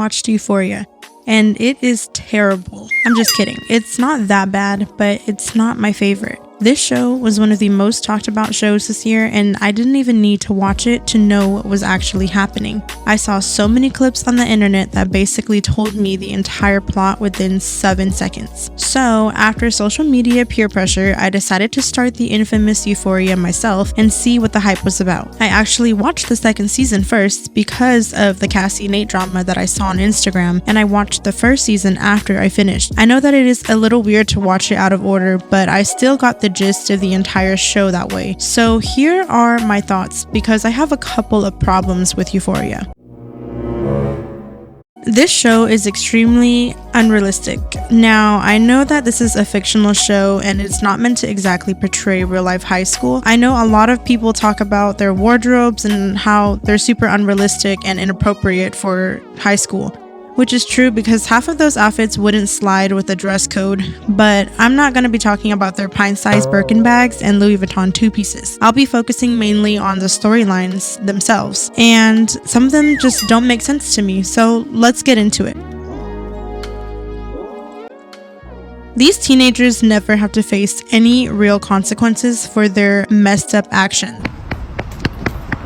watched Euphoria, and it is terrible. I'm just kidding. It's not that bad, but it's not my favorite. This show was one of the most talked about shows this year, and I didn't even need to watch it to know what was actually happening. I saw so many clips on the internet that basically told me the entire plot within 7 seconds. So, after social media peer pressure, I decided to start the infamous Euphoria myself and see what the hype was about. I actually watched the second season first because of the Cassie Nate drama that I saw on Instagram, and I watched the first season after I finished. I know that it is a little weird to watch it out of order, but I still got the gist of the entire show that way. So here are my thoughts, because I have a couple of problems with Euphoria. This show is extremely unrealistic. Now, I know that this is a fictional show and it's not meant to exactly portray real life high school. I know a lot of people talk about their wardrobes and how they're super unrealistic and inappropriate for high school, which is true because half of those outfits wouldn't slide with the dress code, but I'm not going to be talking about their pint-sized Birkin bags and Louis Vuitton two-pieces. I'll be focusing mainly on the storylines themselves, and some of them just don't make sense to me, so let's get into it. These teenagers never have to face any real consequences for their messed up action.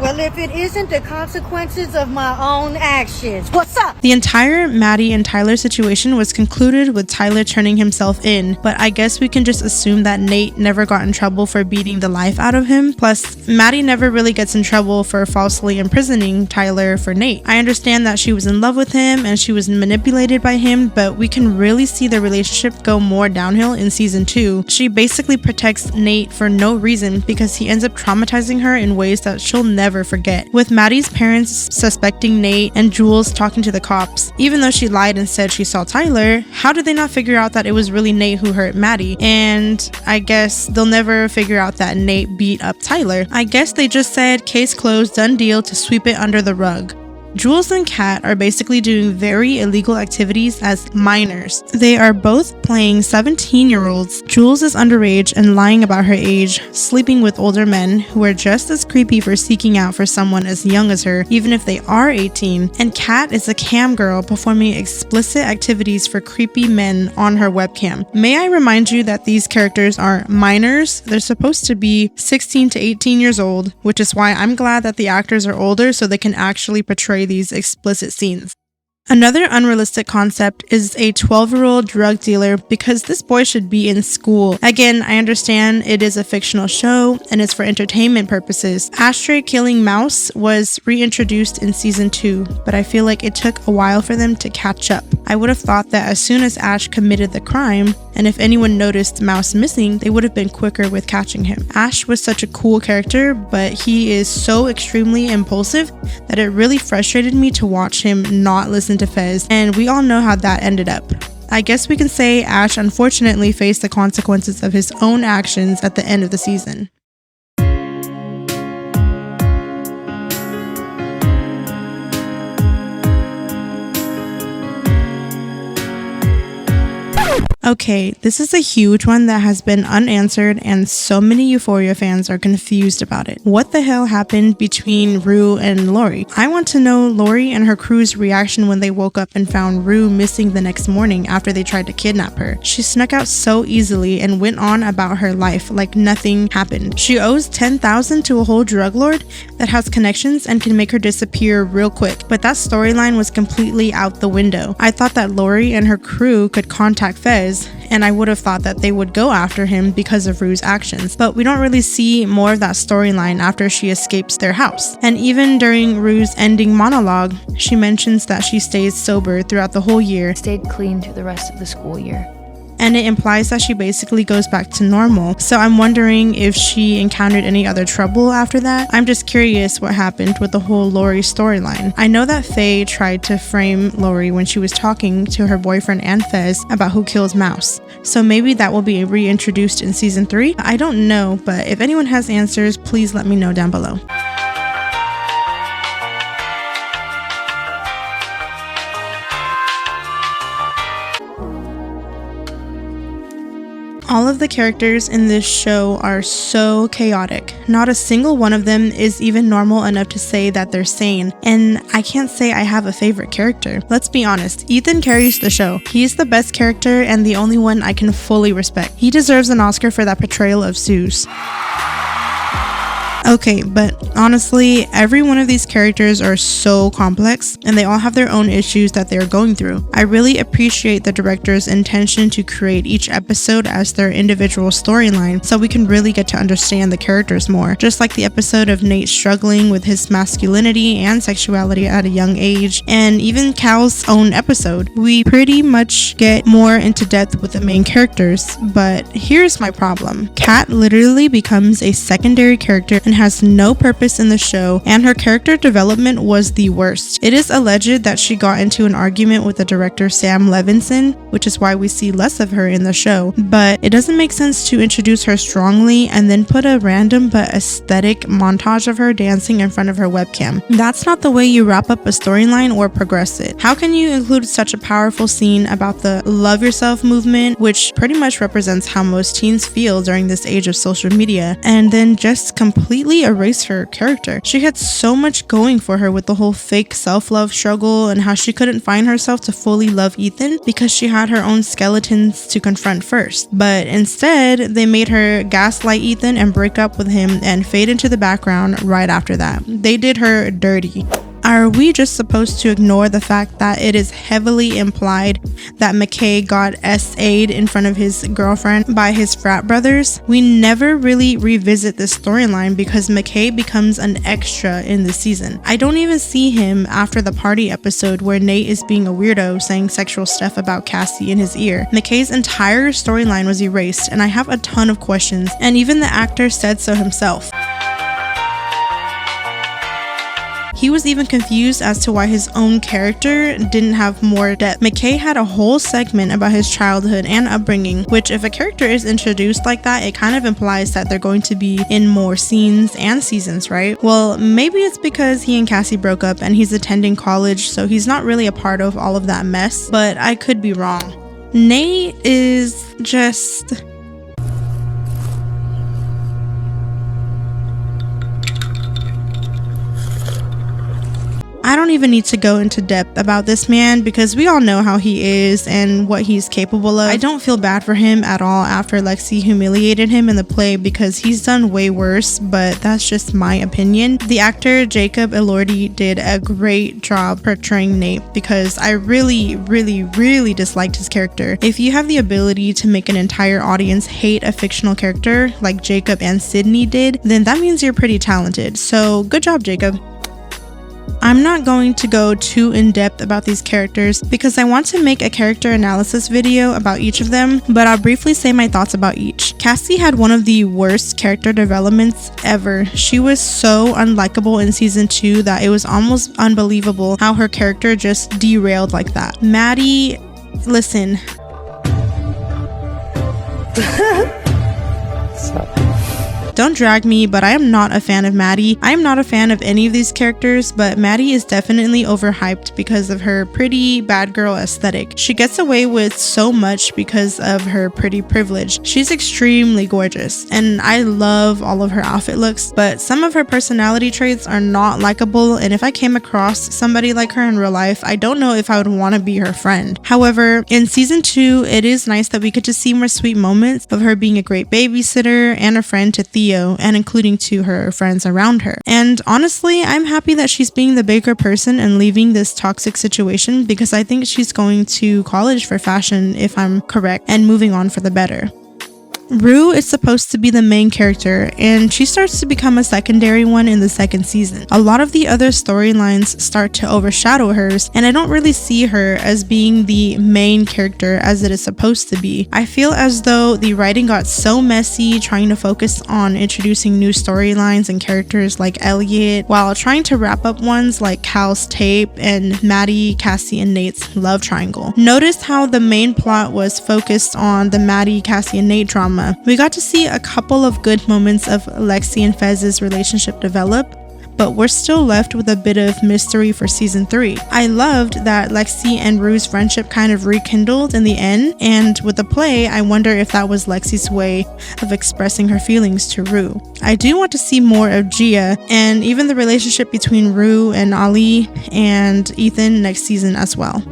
Well, if it isn't the consequences of my own actions, what's up? The entire Maddie and Tyler situation was concluded with Tyler turning himself in, but I guess we can just assume that Nate never got in trouble for beating the life out of him. Plus, Maddie never really gets in trouble for falsely imprisoning Tyler for Nate. I understand that she was in love with him and she was manipulated by him, but we can really see the relationship go more downhill in season 2. She basically protects Nate for no reason because he ends up traumatizing her in ways that she'll never forget. With Maddie's parents suspecting Nate and Jules talking to the cops, even though she lied and said she saw Tyler, how did they not figure out that it was really Nate who hurt Maddie? And I guess they'll never figure out that Nate beat up Tyler. I guess they just said case closed, done deal, to sweep it under the rug. Jules and Kat are basically doing very illegal activities as minors. They are both playing 17-year-olds. Jules is underage and lying about her age, sleeping with older men who are just as creepy for seeking out for someone as young as her, even if they are 18. And Kat is a cam girl performing explicit activities for creepy men on her webcam. May I remind you that these characters are minors? They're supposed to be 16 to 18 years old, which is why I'm glad that the actors are older so they can actually portray these explicit scenes. Another unrealistic concept is a 12-year-old drug dealer, because this boy should be in school. Again, I understand it is a fictional show and it's for entertainment purposes. Ashtray killing Mouse was reintroduced in season 2, but I feel like it took a while for them to catch up. I would have thought that as soon as Ash committed the crime, and if anyone noticed Mouse missing, they would have been quicker with catching him. Ash was such a cool character, but he is so extremely impulsive that it really frustrated me to watch him not listen to Fez, and we all know how that ended up. I guess we can say Ash unfortunately faced the consequences of his own actions at the end of the season. Okay, this is a huge one that has been unanswered and so many Euphoria fans are confused about it. What the hell happened between Rue and Lori? I want to know Lori and her crew's reaction when they woke up and found Rue missing the next morning after they tried to kidnap her. She snuck out so easily and went on about her life like nothing happened. She owes $10,000 to a whole drug lord that has connections and can make her disappear real quick, but that storyline was completely out the window. I thought that Lori and her crew could contact Fez, and I would have thought that they would go after him because of Rue's actions, but we don't really see more of that storyline after she escapes their house. And even during Rue's ending monologue, she mentions that she stays sober throughout the whole year. Stayed clean through the rest of the school year. And it implies that she basically goes back to normal. So I'm wondering if she encountered any other trouble after that. I'm just curious what happened with the whole Lori storyline. I know that Faye tried to frame Lori when she was talking to her boyfriend and Fez about who kills Mouse. So maybe that will be reintroduced in season 3. I don't know, but if anyone has answers, please let me know down below. All of the characters in this show are so chaotic. Not a single one of them is even normal enough to say that they're sane. And I can't say I have a favorite character. Let's be honest, Ethan carries the show. He's the best character and the only one I can fully respect. He deserves an Oscar for that portrayal of Zeus. Okay, but honestly, every one of these characters are so complex and they all have their own issues that they're going through. I really appreciate the director's intention to create each episode as their individual storyline so we can really get to understand the characters more. Just like the episode of Nate struggling with his masculinity and sexuality at a young age, and even Cal's own episode. We pretty much get more into depth with the main characters, but here's my problem. Kat literally becomes a secondary character and has no purpose in the show, and her character development was the worst. It is alleged that she got into an argument with the director Sam Levinson, which is why we see less of her in the show, but it doesn't make sense to introduce her strongly and then put a random but aesthetic montage of her dancing in front of her webcam. That's not the way you wrap up a storyline or progress it. How can you include such a powerful scene about the love yourself movement, which pretty much represents how most teens feel during this age of social media, and then just completely erase her character? She had so much going for her with the whole fake self-love struggle and how she couldn't find herself to fully love Ethan because she had her own skeletons to confront first. But instead, they made her gaslight Ethan and break up with him and fade into the background right after that. They did her dirty. Are we just supposed to ignore the fact that it is heavily implied that McKay got SA'd in front of his girlfriend by his frat brothers? We never really revisit this storyline because McKay becomes an extra in the season. I don't even see him after the party episode where Nate is being a weirdo saying sexual stuff about Cassie in his ear. McKay's entire storyline was erased, and I have a ton of questions, and even the actor said so himself. He was even confused as to why his own character didn't have more depth. McKay had a whole segment about his childhood and upbringing, which if a character is introduced like that, it kind of implies that they're going to be in more scenes and seasons, right? Well, maybe it's because he and Cassie broke up and he's attending college, so he's not really a part of all of that mess, but I could be wrong. Nate is just... I don't even need to go into depth about this man because we all know how he is and what he's capable of. I don't feel bad for him at all after Lexi humiliated him in the play because he's done way worse, but that's just my opinion. The actor Jacob Elordi did a great job portraying Nate because I really disliked his character. If you have the ability to make an entire audience hate a fictional character like Jacob and Sydney did, then that means you're pretty talented. So good job, Jacob. I'm not going to go too in-depth about these characters because I want to make a character analysis video about each of them, but I'll briefly say my thoughts about each. Cassie had one of the worst character developments ever. She was so unlikable in season 2 that it was almost unbelievable how her character just derailed like that. Maddie, listen. Don't drag me, but I am not a fan of Maddie. I am not a fan of any of these characters, but Maddie is definitely overhyped because of her pretty bad girl aesthetic. She gets away with so much because of her pretty privilege. She's extremely gorgeous, and I love all of her outfit looks, but some of her personality traits are not likable, and if I came across somebody like her in real life, I don't know if I would want to be her friend. However, in season 2, it is nice that we get to see more sweet moments of her being a great babysitter and a friend to Theo, and including to her friends around her. And honestly, I'm happy that she's being the bigger person and leaving this toxic situation because I think she's going to college for fashion, if I'm correct, and moving on for the better. Rue is supposed to be the main character, and she starts to become a secondary one in the second season. A lot of the other storylines start to overshadow hers, and I don't really see her as being the main character as it is supposed to be. I feel as though the writing got so messy trying to focus on introducing new storylines and characters like Elliot, while trying to wrap up ones like Cal's tape and Maddie, Cassie, and Nate's love triangle. Notice how the main plot was focused on the Maddie, Cassie, and Nate drama. We got to see a couple of good moments of Lexi and Fez's relationship develop, but we're still left with a bit of mystery for season 3. I loved that Lexi and Rue's friendship kind of rekindled in the end, and with the play, I wonder if that was Lexi's way of expressing her feelings to Rue. I do want to see more of Gia and even the relationship between Rue and Ali and Ethan next season as well.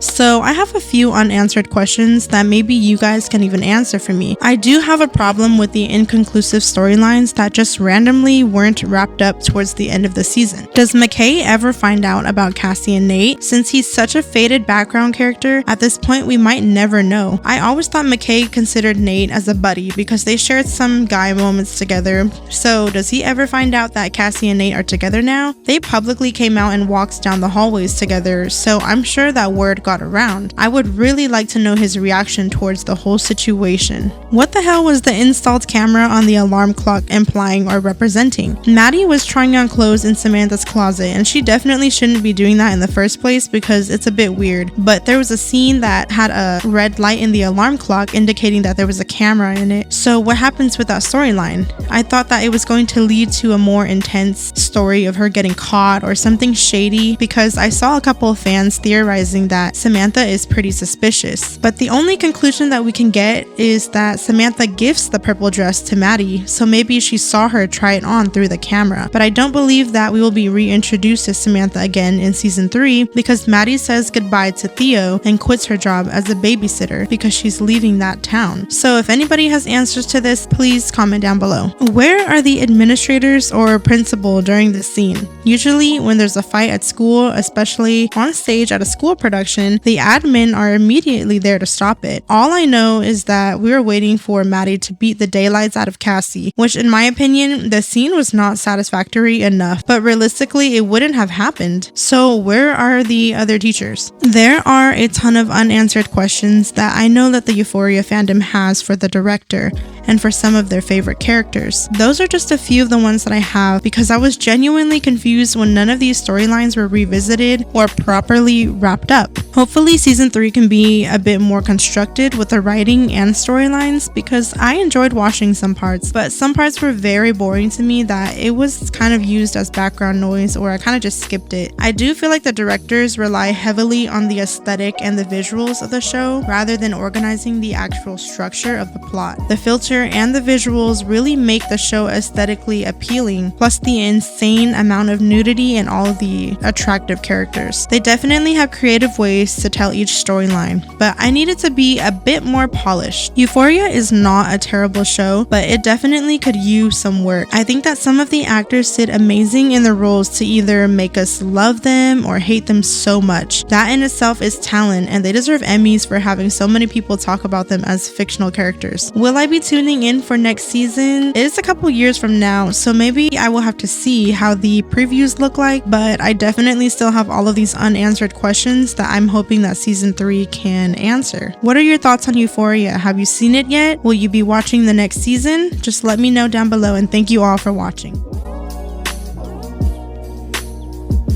So I have a few unanswered questions that maybe you guys can even answer for me. I do have a problem with the inconclusive storylines that just randomly weren't wrapped up towards the end of the season. Does McKay ever find out about Cassie and Nate? Since he's such a faded background character, at this point we might never know. I always thought McKay considered Nate as a buddy because they shared some guy moments together. So does he ever find out that Cassie and Nate are together now? They publicly came out and walked down the hallways together, so I'm sure that word got around. I would really like to know his reaction towards the whole situation. What the hell was the installed camera on the alarm clock implying or representing? Maddie was trying on clothes in Samantha's closet, and she definitely shouldn't be doing that in the first place because it's a bit weird, but there was a scene that had a red light in the alarm clock indicating that there was a camera in it. So what happens with that storyline? I thought that it was going to lead to a more intense story of her getting caught or something shady, because I saw a couple of fans theorizing that Samantha is pretty suspicious. But the only conclusion that we can get is that Samantha gifts the purple dress to Maddie, so maybe she saw her try it on through the camera. But I don't believe that we will be reintroduced to Samantha again in season 3 because Maddie says goodbye to Theo and quits her job as a babysitter because she's leaving that town. So if anybody has answers to this, please comment down below. Where are the administrators or principal during this scene? Usually when there's a fight at school, especially on stage at a school production, the admin are immediately there to stop it. All I know is that we were waiting for Maddie to beat the daylights out of Cassie, which in my opinion, the scene was not satisfactory enough, but realistically it wouldn't have happened. So where are the other teachers? There are a ton of unanswered questions that I know that the Euphoria fandom has for the director and for some of their favorite characters. Those are just a few of the ones that I have because I was genuinely confused when none of these storylines were revisited or properly wrapped up. Hopefully season 3 can be a bit more constructed with the writing and storylines because I enjoyed watching some parts, but some parts were very boring to me that it was kind of used as background noise or I kind of just skipped it. I do feel like the directors rely heavily on the aesthetic and the visuals of the show rather than organizing the actual structure of the plot. The filter and the visuals really make the show aesthetically appealing, plus the insane amount of nudity and all of the attractive characters. They definitely have creative ways to tell each storyline, but I need it to be a bit more polished. Euphoria is not a terrible show, but it definitely could use some work. I think that some of the actors did amazing in the roles to either make us love them or hate them so much. That in itself is talent, and they deserve Emmys for having so many people talk about them as fictional characters. Will I be tuning in for next season? It is a couple years from now, so maybe I will have to see how the previews look like, but I definitely still have all of these unanswered questions that I'm hoping that season 3 can answer. What are your thoughts on Euphoria? Have you seen it yet? Will you be watching the next season? Just let me know down below, and thank you all for watching.